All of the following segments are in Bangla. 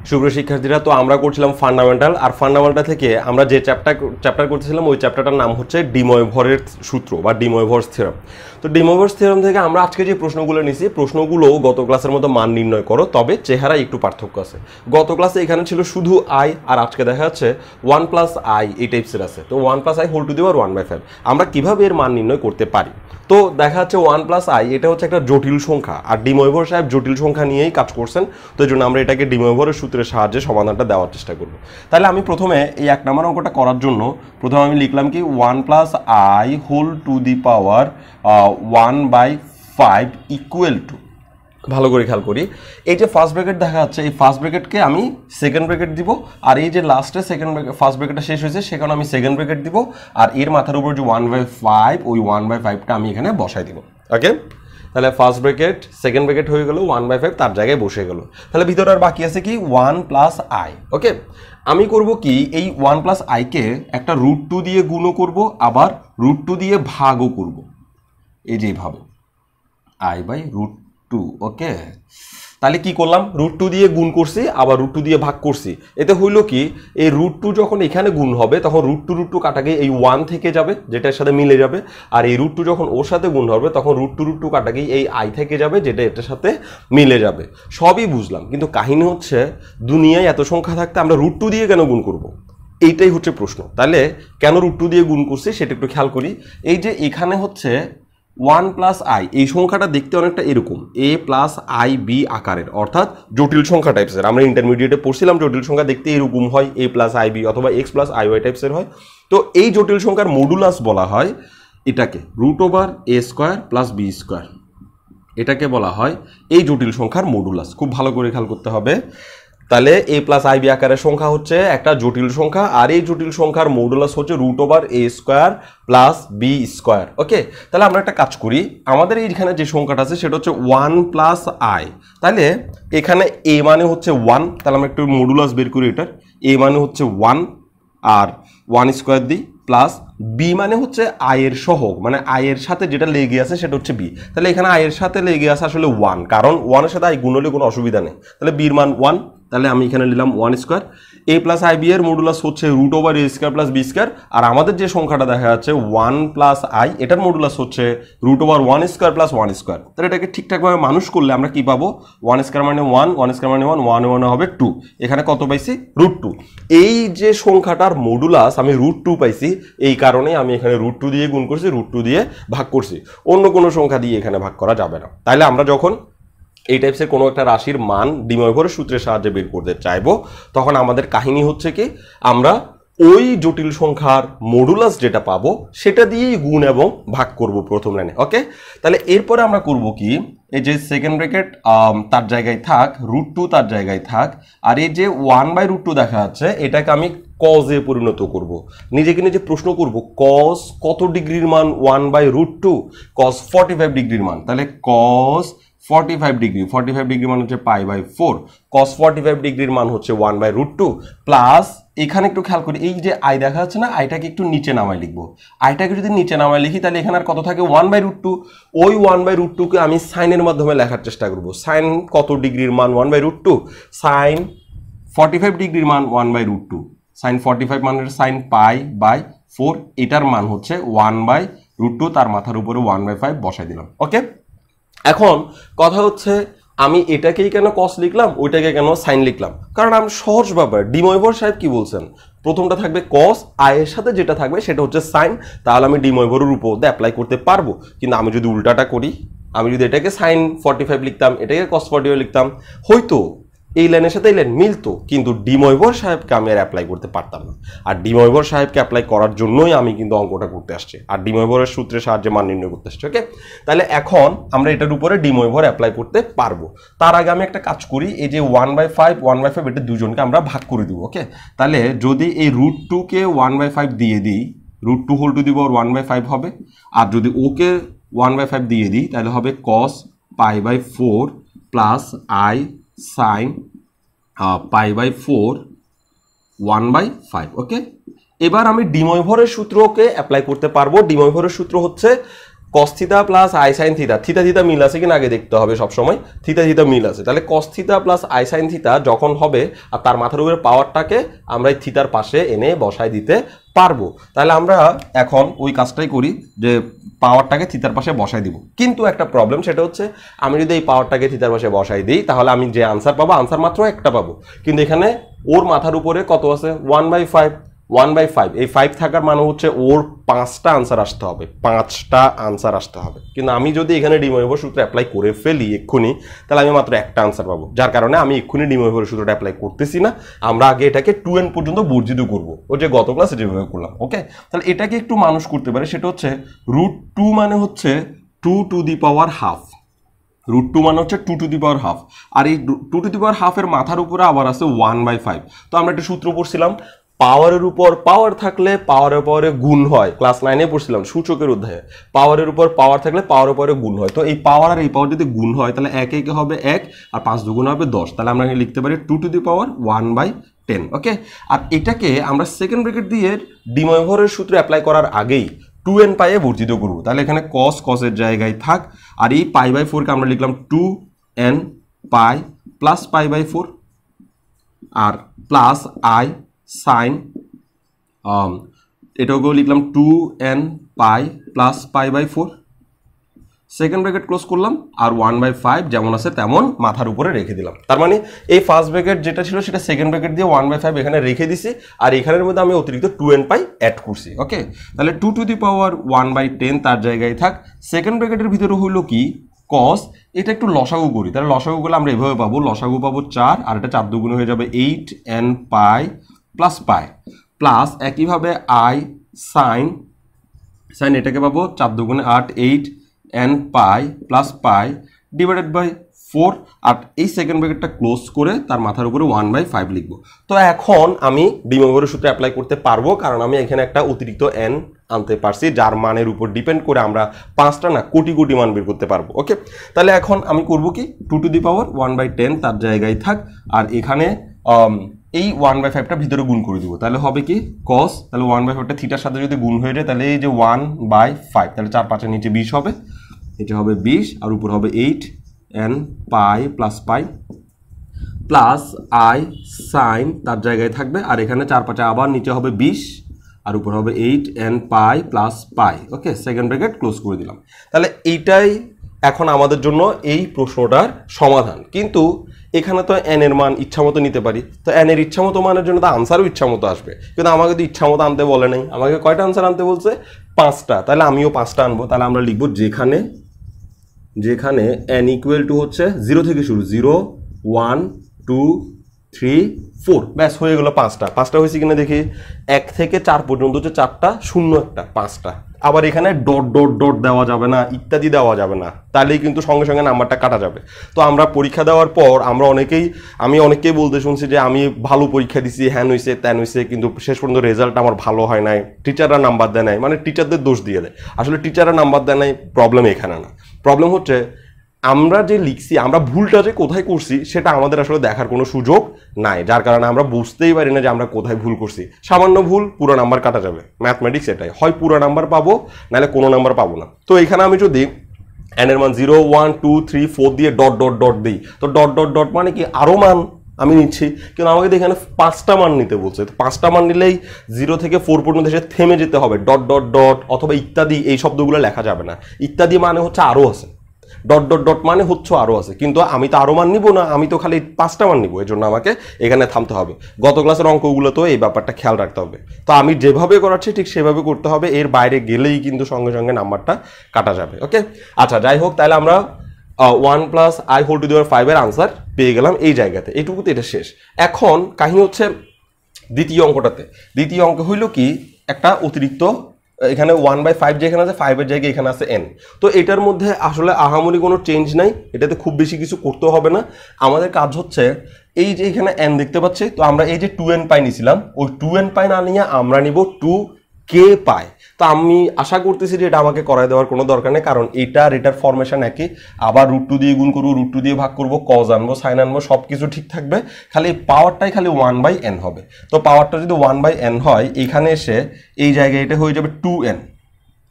সুপ্রিয় শিক্ষার্থীরা, তো আমরা করছিলাম ফান্ডামেন্টাল, আর ফান্ডামেন্টাল থেকে আমরা যে চ্যাপ্টার করতেছিলাম ওই চ্যাপ্টারটার নাম হচ্ছে ডি ময়ভরের সূত্র বা ডি ময়ভরস থিওরাম। তো ডি ময়ভরস থিওরাম থেকে আমরা আজকে যে প্রশ্নগুলো নিয়েছি, প্রশ্নগুলো গত ক্লাসের মতো মান নির্ণয় করো, তবে চেহারায় একটু পার্থক্য আছে। গত ক্লাসে এখানে ছিল শুধু আই, আর আজকে দেখা যাচ্ছে 1 প্লাস আই এই টাইপসের আছে। তো 1 plus i whole to the power 1/5 আমরা কিভাবে এর মান নির্ণয় করতে পারি? তো দেখা যাচ্ছে 1 প্লাস আই এটা হচ্ছে একটা জটিল সংখ্যা, আর ডি ময়ভর সাহেব জটিল সংখ্যা নিয়েই কাজ করছেন। তো এই জন্য আমরা এটাকে ডি ময়ভরের সূত্রের সাহায্যে সমাধানটা দেওয়ার চেষ্টা করব। তাহলে আমি প্রথমে এই 1 নম্বর অঙ্কটা করার জন্য প্রথমে আমি লিখলাম কি 1 plus i whole to the power 1/5 equal to, ভালো করে খেয়াল করি, এই যে ফার্স্ট ব্র্যাকেট দেখা যাচ্ছে এই ফার্স্ট ব্র্যাকেটকে আমি সেকেন্ড ব্র্যাকেট দিব, আর এই যে লাস্টে ফার্স্ট ব্র্যাকেটটা শেষ হয়েছে সেখানে আমি সেকেন্ড ব্র্যাকেট দিব, আর এর মাথার উপর যে 1/5 ওই 1/5টা আমি এখানে বসাই দিব। ওকে, তাহলে ফার্স্ট ব্র্যাকেট সেকেন্ড ব্র্যাকেট হয়ে গেল, 1/5 তার জায়গায় বসে গেল। তাহলে ভিতরে আর বাকি আছে কি 1 প্লাস আই। ওকে, আমি করব কি এই 1 প্লাস আইকে একটা √2 দিয়ে গুণও করব, আবার √2 দিয়ে ভাগও করব, এই যে এইভাবে i/√2। ওকে, তাহলে কি করলাম, √2 দিয়ে গুণ করছি আবার √2 দিয়ে ভাগ করছি। এতে হইল কি এই √2 যখন এখানে গুণ হবে তখন √2 কাটা গিয়ে এই 1 থেকে যাবে, যেটার সাথে মিলে যাবে, আর এই √2 যখন ওর সাথে গুণ হবে তখন √2 কাটা গিয়ে এই আই থেকে যাবে, যেটা এটার সাথে মিলে যাবে। সবই বুঝলাম, কিন্তু কাহিনী হচ্ছে দুনিয়ায় এত সংখ্যা থাকতে আমরা √2 দিয়ে কেন গুণ করব? এইটাই হচ্ছে প্রশ্ন। তাহলে কেন √2 দিয়ে গুণ করছি সেটা একটু খেয়াল করি। এই যে এখানে হচ্ছে 1 প্লাস আই, এই সংখ্যাটা দেখতে অনেকটা এরকম a প্লাস আই বি আকারের, অর্থাৎ জটিল সংখ্যা টাইপসের। আমরা ইন্টারমিডিয়েটে পড়ছিলাম জটিল সংখ্যা দেখতে এরকম হয়, a প্লাস আই বি অথবা x প্লাস আই ওয়াই টাইপসের হয়। তো এই জটিল সংখ্যার মডুলাস বলা হয় এটাকে √a² প্লাস b², এটাকে বলা হয় এই জটিল সংখ্যার মডুলাস। খুব ভালো করে খেয়াল করতে হবে। তাহলে a প্লাস আই বি আকারের সংখ্যা হচ্ছে একটা জটিল সংখ্যা, আর এই জটিল সংখ্যার মডুলাস হচ্ছে √a² প্লাস b²। ওকে, তাহলে আমরা একটা কাজ করি, আমাদের এইখানে যে সংখ্যাটা আছে সেটা হচ্ছে 1 প্লাস আই। তাহলে এখানে a মানে হচ্ছে 1, তাহলে আমরা একটু মডুলাস বের করি এটার। a মানে হচ্ছে 1 আর 1² দিই, প্লাস বি মানে হচ্ছে আয়ের সহগ, মানে আয়ের সাথে যেটা লেগে আছে সেটা হচ্ছে বি। তাহলে এখানে আয়ের সাথে লেগে আছে আসলে 1, কারণ 1 এর সাথে আই গুণ হলে কোনো অসুবিধা নেই। তাহলে বির মান 1, তাহলে আমি এখানে নিলাম 1²। a প্লাস আই বি এর মডুলাস হচ্ছে √a² প্লাস b², আর আমাদের যে সংখ্যাটা দেখা যাচ্ছে 1 প্লাস আই, এটার মডুলাস হচ্ছে √1² প্লাস 1²। তাহলে এটাকে ঠিকঠাকভাবে মানুষ করলে আমরা কি পাবো, 1² মানে 1, 1² মানে 1, 1 1 হবে 2, এখানে কত পাইছি √2। এই যে সংখ্যাটার মডুলাস আমি √2 পাইছি, এই কারণে আমি এখানে √2 দিয়ে গুণ করছি, √2 দিয়ে ভাগ করছি, অন্য কোনো সংখ্যা দিয়ে এখানে ভাগ করা যাবে না। তাহলে আমরা যখন এই টাইপসের কোনো একটা রাশির মান ডি ময়ভরের সূত্রের সাহায্যে বের করতে চাইবো, তখন আমাদের কাহিনী হচ্ছে কি আমরা ওই জটিল সংখ্যার মডুলাস যেটা পাবো সেটা দিয়েই গুণ এবং ভাগ করব প্রথম লাইনে। ওকে, তাহলে এরপরে আমরা করব কি, এই যে সেকেন্ড ব্র্যাকেট তার জায়গায় থাক, √2 তার জায়গায় থাক, আর এই যে 1/√2 দেখা যাচ্ছে এটাকে আমি কজে পরিণত করব। নিজেকে নিজে প্রশ্ন করব, কজ কত ডিগ্রির মান 1/√2? কজ 45 ডিগ্রির মান। তাহলে কজ 45 ডিগ্রি, 45 ডিগ্রি মান হচ্ছে π/4, cos 45 ডিগ্রির মান হচ্ছে 1/√2 প্লাস, এখানে একটু খেয়াল করি এই যে আই দেখা যাচ্ছে না, আইটাকে একটু নিচে নামায় লিখবো। আইটাকে যদি নিচে নামায় লিখি তাহলে এখানে আর কত থাকে 1/√2, ওই 1/√2 কে আমি সাইনের মাধ্যমে লেখার চেষ্টা করব। সাইন কত ডিগ্রির মান 1/√2? সাইন 45 ডিগ্রির মান 1/√2, সাইন 45 মানের সাইন π/4, এটার মান হচ্ছে 1/√2, তার মাথার উপরে 1/5 বসাই দিলাম। ওকে, এখন কথা হচ্ছে আমি এটাকেই কেন কস লিখলাম, ওইটাকে কেন সাইন লিখলাম? কারণ আমি সহজ ব্যাপার, ডি ময়ভর সাহেব কি বলছেন, প্রথমটা থাকবে কস, আয়ের সাথে যেটা থাকবে সেটা হচ্ছে সাইন, তাহলে আমি ডি ময়ভরের উপর অ্যাপ্লাই করতে পারবো। কিন্তু আমি যদি উল্টাটা করি, আমি যদি এটাকে সাইন 45 লিখতাম, এটাকে কস 45 লিখতাম, হয়তো এই লাইনের সাথে এই লাইন মিলতো, কিন্তু ডি ময়ভর সাহেবকে আমি আর অ্যাপ্লাই করতে পারতাম না। আর ডি ময়ভর সাহেবকে অ্যাপ্লাই করার জন্যই আমি কিন্তু অঙ্কটা করতে আসছি, আর ডি ময়ভরের সূত্রের সাহায্যে মান নির্ণয় করতে আসছি। ওকে, তাহলে এখন আমরা এটার উপরে ডি ময়ভর অ্যাপ্লাই করতে পারবো। তার আগে আমি একটা কাজ করি, এই যে 1/5 এটা দুজনকে আমরা ভাগ করে দিব। ওকে, তাহলে যদি এই √2 কে 1/5 দিয়ে দিই, √2 হোল টু দি পাওয়ার 1/5 হবে, আর যদি ওকে 1/5 দিয়ে দিই তাহলে হবে cos π/4 প্লাস আই সাইন π/4 1/5। ওকে, এবার আমি ডি ময়ভরের সূত্রকে অ্যাপ্লাই করতে পারবো। ডি ময়ভরের সূত্র হচ্ছে cos theta plus i sine theta, theta theta মিল আছে কিনা আগে দেখতে হবে সবসময়, থিটা থিটা মিল আছে, তাহলে cos theta plus i sine theta যখন হবে আর তার মাথার উপরে পাওয়ারটাকে আমরা এই থিটার পাশে এনে বসায় দিতে পারবো। তাহলে আমরা এখন ওই কাজটাই করি যে পাওয়ারটাকে থিটার পাশে বসাই দিব। কিন্তু একটা প্রবলেম, সেটা হচ্ছে আমি যদি এই পাওয়ারটাকে থিটার পাশে বসাই দিই তাহলে আমি যে আনসার পাবো, আনসার মাত্র একটা পাবো, কিন্তু এখানে ওর মাথার উপরে কত আছে 1/5, 1/5, এই 5 থাকার মানে হচ্ছে ওর 5টা আনসার আসতে হবে, 5টা আনসার আসতে হবে। কিন্তু আমি যদি এখানে ডি মরিভর সূত্র অ্যাপ্লাই করে ফেলি এক্ষুনি, তাহলে আমি মাত্র একটা আনসার পাবো, যার কারণে আমি এক্ষুনি ডি মরিভর সূত্রটা অ্যাপ্লাই করতেছি না। আমরা আগে এটাকে 2n পর্যন্ত বর্জিত করবো, ও যে গত ক্লাসে যেভাবে করলাম। ওকে, তাহলে এটাকে একটু মানুষ করতে পারে, সেটা হচ্ছে √2 মানে হচ্ছে 2 টু দি পাওয়ার হাফ, √2 মানে হচ্ছে 2 টু দি পাওয়ার হাফ, আর এই 2 টু দি পাওয়ার হাফের মাথার উপরে আবার আছে 1/5। তো আমরা একটা সূত্র পড়ছিলাম, পাওয়ারের উপর পাওয়ার থাকলে পাওয়ারের পরে গুণ হয়, ক্লাস 9-এ পড়ছিলাম সূচকের অধ্যায়ে, পাওয়ারের উপর পাওয়ার থাকলে পাওয়ারের পরে গুণ হয়। তো এই পাওয়ার আর এই পাওয়ার যদি গুণ হয় তাহলে 1 1 হবে 1 আর 5 2 হবে 10, তাহলে আমরা লিখতে পারি 2 টু দি পাওয়ার 1/10। ওকে, আর এটাকে আমরা সেকেন্ড ব্র্যাকেট দিয়ে ডি মরিভরের সূত্র অ্যাপ্লাই করার আগেই 2n পাইয়ে বর্জিত করব। তাহলে এখানে cos এর জায়গায় থাক, আর এই π/4 কে আমরা লিখলাম 2n পাই প্লাস π/4 আর প্লাস i সাইন, এটাকেও লিখলাম 2n pi plus π/4, second bracket close করলাম আর 1/5 যেমন আছে তেমন মাথার উপরে রেখে দিলাম। তার মানে এই ফার্স্ট ব্র্যাকেট যেটা ছিল সেটা সেকেন্ড ব্র্যাকেট দিয়ে 1/5 এখানে রেখে দিছি, আর এখানের মধ্যে আমি অতিরিক্ত 2n পাই অ্যাড করছি। ওকে, তাহলে 2 টু দি পাওয়ার 1/10 তার জায়গায় থাক। সেকেন্ড ব্র্যাকেটের ভিতরে হলো কি cos, এটা একটু লসাগু করি, তাহলে লসাগু করলে আমরা এভাবে পাবো, লসাগু পাবো 4 আর এটা 4 দুগুণ হয়ে যাবে 8n pi plus pi, plus একইভাবে i সাইন, এটাকে পাবো 4 দুগুণে 8 8n pi plus pi divided by 4, আর এই সেকেন্ড ব্র্যাকেটটা ক্লোজ করে তার মাথার উপরে 1/5 লিখবো। তো এখন আমি ডি মরিভরের সূত্র অ্যাপ্লাই করতে পারবো, কারণ আমি এখানে একটা অতিরিক্ত n আনতে পারছি, যার মানের উপর ডিপেন্ড করে আমরা 5টা না কোটি কোটি মান বের করতে পারবো। ওকে, তাহলে এখন আমি করব কি 2 টু দি পাওয়ার 1/10 তার জায়গায় থাক, আর এখানে এই 1/5টা ভিতরে গুণ করে দিব, তাহলে হবে কি cos, তাহলে 1/5টা থিটার সাথে যদি গুণ হয়ে যায় তাহলে এই যে 1/5, তাহলে 4 5 এর নিচে 20 হবে, এটা হবে 20 আর উপর হবে 8n pi plus pi plus i sine তার জায়গায় থাকবে, আর এখানে 4 5 আবার নিচে হবে 20 আর উপর হবে 8n পাই প্লাস পাই। ওকে, সেকেন্ড ব্র্যাকেট ক্লোজ করে দিলাম। তাহলে এইটাই এখন আমাদের জন্য এই প্রশ্নটার সমাধান। কিন্তু এখানে তো n এর মান ইচ্ছা মতো নিতে পারি, তো n এর ইচ্ছা মতো মানের জন্য তো আনসারও ইচ্ছা মতো আসবে, কিন্তু আমাকে তো ইচ্ছা মতো আনতে বলে নাই, আমাকে কয়টা আনসার আনতে বলছে 5টা, তাহলে আমিও 5টা আনবো। তাহলে আমরা লিখবো যেখানে n ইকুয়াল টু হচ্ছে 0 থেকে শুরু, 0 1 2 3 4, ব্যাস হয়ে গেল 5টা হয়েছে কিনা দেখি, 1 থেকে 4 পর্যন্ত হচ্ছে 4টা, 0 একটা 5টা। আবার এখানে ডট ডট ডট দেওয়া যাবে না, ইত্যাদি দেওয়া যাবে না, তাহলেই কিন্তু সঙ্গে সঙ্গে নাম্বারটা কাটা যাবে। তো আমরা পরীক্ষা দেওয়ার পর আমি অনেকেই বলতে শুনছি যে আমি ভালো পরীক্ষা দিছি, হ্যান হয়েছে ত্যান হয়েছে, কিন্তু শেষ পর্যন্ত রেজাল্ট আমার ভালো হয় নাই, টিচাররা নাম্বার দেয় নাই, মানে টিচারদের দোষ দিয়ে দেয়। আসলে টিচাররা নাম্বার দেয় নাই, প্রবলেম এখানে না, প্রবলেম হচ্ছে আমরা যে লিখছি, আমরা ভুলটা যে কোথায় করছি সেটা আমাদের আসলে দেখার কোনো সুযোগ নাই, যার কারণে আমরা বুঝতেই পারি না যে আমরা কোথায় ভুল করছি। সামান্য ভুল পুরো নাম্বার কাটা যাবে, ম্যাথমেটিক্স এটাই, হয় পুরো নাম্বার পাবো নাহলে কোনো নাম্বার পাবো না। তো এখানে আমি যদি n এর মান 0 1 2 3 4 দিয়ে ডট ডট ডট দিই, তো ডট ডট ডট মানে কি আরো মান আমি নিচ্ছি, কিন্তু আমাকে এখানে 5টা মান নিতে বলছে, তো 5টা মান নিলেই 0 থেকে 4 পর্যন্ত এসে থেমে যেতে হবে, ডট ডট ডট অথবা ইত্যাদি এই শব্দগুলো লেখা যাবে না। ইত্যাদি মানে হচ্ছে আরো আছে, ডট ডট ডট মানে হচ্ছে আরো আছে, কিন্তু আমি তো আরো মান নিব না, আমি তো খালি 5টা মান নিব, এই জন্য আমাকে এখানে থামতে হবে। গত ক্লাসের অঙ্কগুলো তো এই ব্যাপারটা খেয়াল রাখতে হবে। তো আমি যেভাবে করাচ্ছি ঠিক সেভাবে করতে হবে, এর বাইরে গেলেই কিন্তু সঙ্গে সঙ্গে নাম্বারটা কাটা যাবে। ওকে, আচ্ছা যাই হোক, তাহলে আমরা 1 plus i whole to the power 5 এর আনসার পেয়ে গেলাম এই জায়গাতে, এইটুকুতে এটা শেষ। এখন কাহিনী হচ্ছে দ্বিতীয় অঙ্কটাতে। দ্বিতীয় অঙ্ক হইল কি, একটা অতিরিক্ত এখানে 1/5 যেখানে আছে 5 এর জায়গায় এখানে আছে n, তো এটার মধ্যে আসলে আহামরি কোনো চেঞ্জ নাই, এটাতে খুব বেশি কিছু করতে হবে না। আমাদের কাজ হচ্ছে এই যে এখানে n দেখতে পাচ্ছি, তো আমরা এই যে 2n পাই নিছিলাম, ওই 2n পাই না নিয়ে আমরা নিব 2k পাই। তো আমি আশা করতেছি যে এটা আমাকে করাই দেওয়ার কোনো দরকার নেই, কারণ এটার ফরমেশন একই, আবার √2 দিয়ে গুণ করবো, √2 দিয়ে ভাগ করবো, cos আনবো, সাইন আনবো, সব কিছু ঠিক থাকবে, খালি পাওয়ারটাই খালি 1/n হবে। তো পাওয়ারটা যদি 1/n হয়, এখানে এসে এই জায়গায় এটা হয়ে যাবে 2n,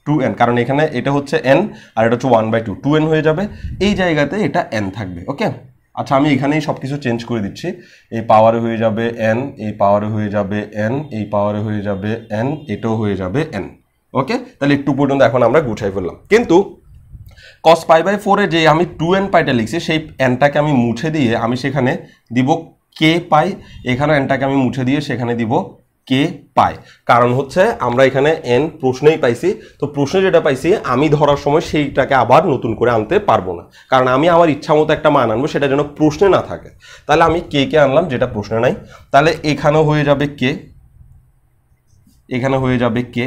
2n, কারণ এখানে এটা হচ্ছে n আর এটা হচ্ছে 1/2, 2n হয়ে যাবে। এই জায়গাতে এটা n থাকবে। ওকে, আচ্ছা আমি এখানেই সব কিছু চেঞ্জ করে দিচ্ছি। এই পাওয়ারে হয়ে যাবে n, এই পাওয়ারে হয়ে যাবে n, এই পাওয়ারে হয়ে যাবে n, এটাও হয়ে যাবে n। ওকে, তাহলে একটু পর্যন্ত এখন আমরা গুছাই ফেললাম। কিন্তু cos π/4 এ যে আমি 2n পাইটা লিখছি সেই nটাকে আমি মুছে দিয়ে আমি সেখানে দিব k পাই, এখানে nটাকে আমি মুছে দিয়ে সেখানে দিব k পাই। কারণ হচ্ছে আমরা এখানে n প্রশ্নেই পাইছি, তো প্রশ্নে যেটা পাইছি আমি ধরার সময় সেইটাকে আবার নতুন করে আনতে পারবো না, কারণ আমি আমার ইচ্ছা মতো একটা মান আনবো, সেটা যেন প্রশ্নে না থাকে। তাহলে আমি k কে আনলাম যেটা প্রশ্নে নাই। তাহলে এখানেও হয়ে যাবে k, এখানে হয়ে যাবে k,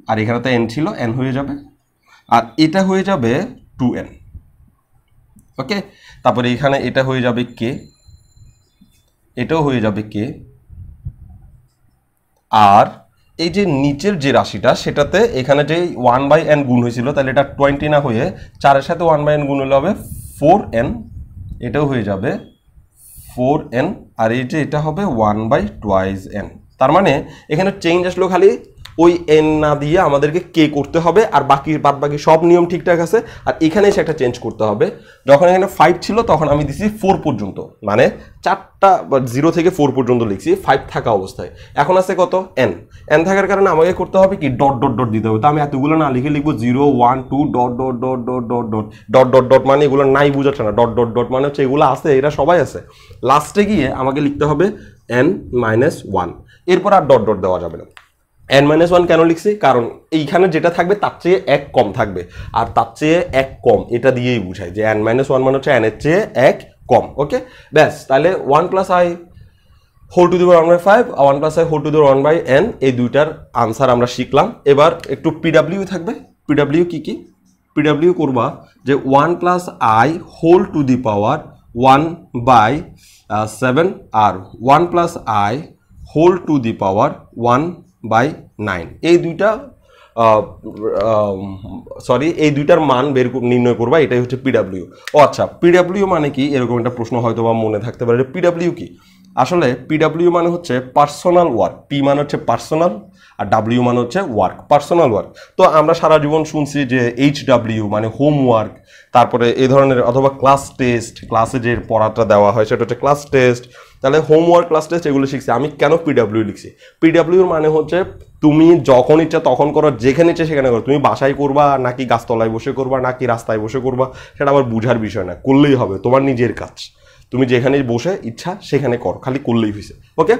আর এখানে তো n ছিল, n হয়ে যাবে, আর এটা হয়ে যাবে 2n। ওকে, তারপরে এখানে এটা হয়ে যাবে k, এটাও হয়ে যাবে k, আর এই যে নিচের যে রাশিটা সেটাতে এখানে যে 1/n গুণ হয়েছিল, তাহলে এটা 20 না হয়ে 4 এর সাথে 1/n গুণ হলে হবে 4n, এটাও হয়ে যাবে 4n, আর এই যে এটা হবে 1/2n। তার মানে এখানে চেঞ্জ আসলো খালি ওই n না দিয়ে আমাদেরকে কে করতে হবে, আর বাদ বাকি সব নিয়ম ঠিকঠাক আছে। আর এখানে এসে একটা চেঞ্জ করতে হবে, যখন এখানে 5 ছিল তখন আমি দিছি 4 পর্যন্ত, মানে 4টা 0 থেকে 4 পর্যন্ত লিখছি 5 থাকা অবস্থায়। এখন আছে কত n, n থাকার কারণে আমাকে করতে হবে কি ডট ডট ডট দিতে হবে। তো আমি এতগুলো না লিখে লিখবো 0 1 2 dot dot dot dot dot dot dot dot dot, মানে এগুলো নাই বোঝাচ্ছে না, ডট ডট ডট মানে হচ্ছে এগুলো আছে, এরা সবাই আছে। লাস্টে গিয়ে আমাকে লিখতে হবে n-1, এরপর আর ডট ডট দেওয়া যাবে না। n-1 কেন লিখছি, কারণ এইখানে যেটা থাকবে তার চেয়ে 1 কম থাকবে, আর তার চেয়ে 1 কম এটা দিয়েই বুঝায় যে n-1 মানে হচ্ছে n এর চেয়ে 1 কম। ওকে, ব্যাস, তাহলে 1 + i whole to the power 1/5 আর 1 + i whole to the power 1/n, এই দুইটার আনসার আমরা শিখলাম। এবার একটু পিডব্লিউ থাকবে। পিডব্লিউ কি কি? পিডব্লিউ করবা যে 1 + i whole to the power 1/7 আর 1 + i whole to the power 1/9, এই দুইটা এই দুইটার মান নির্ণয় করবা, এটাই হচ্ছে পিডব্লিউ। ও আচ্ছা, পিডব্লিউ মানে কি, এরকম একটা প্রশ্ন হয়তো বা মনে থাকতে পারে, পিডব্লিউ কি? আসলে পিডব্লিউ মানে হচ্ছে পার্সোনাল ওয়ার্ক। পি মানে হচ্ছে পার্সোনাল আর ডাব্লিউ মানে হচ্ছে ওয়ার্ক, পার্সোনাল ওয়ার্ক। তো আমরা সারা জীবন শুনছি যে HW মানে হোমওয়ার্ক, তারপরে এই ধরনের, অথবা ক্লাস টেস্ট, ক্লাসে যে পড়াটা দেওয়া হয় সেটা হচ্ছে ক্লাস টেস্ট। তাহলে হোমওয়ার্ক, ক্লাস টেস্ট এগুলো শিখছি। আমি কেন পিডব্লিউ লিখছি? পিডব্লিউর মানে হচ্ছে তুমি যখন ইচ্ছা তখন করো, যেখানে ইচ্ছা সেখানে করো। তুমি বাসায় করবা নাকি গাছতলায় বসে করবা নাকি রাস্তায় বসে করবা সেটা আমার বুঝার বিষয় না, করলেই হবে, তোমার নিজের কাজ। তুমি যেখানে বসে ইচ্ছা সেখানে করো, খালি করলেই হয়েছে। ওকে।